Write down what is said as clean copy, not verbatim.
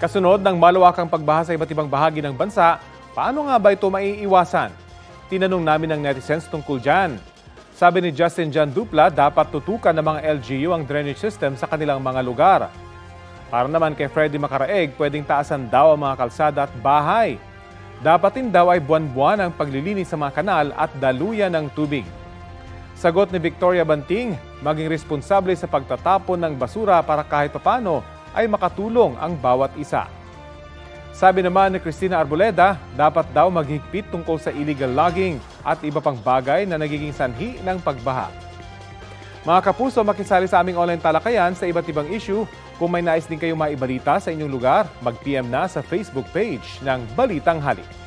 Kasunod ng malawakang pagbaha sa iba't ibang bahagi ng bansa, paano nga ba ito maiiwasan? Tinanong namin ng netizens tungkol dyan. Sabi ni Justin Jan Dupla, dapat tutukan ng mga LGU ang drainage system sa kanilang mga lugar. Para naman kay Freddy Macaraeg, pwedeng taasan daw ang mga kalsada at bahay. Dapat din daw ay buwan-buwan ang paglilinis sa mga kanal at daluyan ng tubig. Sagot ni Victoria Banting, maging responsable sa pagtatapon ng basura para kahit papano ay makatulong ang bawat isa. Sabi naman ni Cristina Arboleda, dapat daw maghigpit tungkol sa illegal logging at iba pang bagay na nagiging sanhi ng pagbaha. Mga kapuso, makisali sa aming online talakayan sa iba't ibang issue. Kung may nais din kayong maibalita sa inyong lugar, mag-PM na sa Facebook page ng Balitang Halik.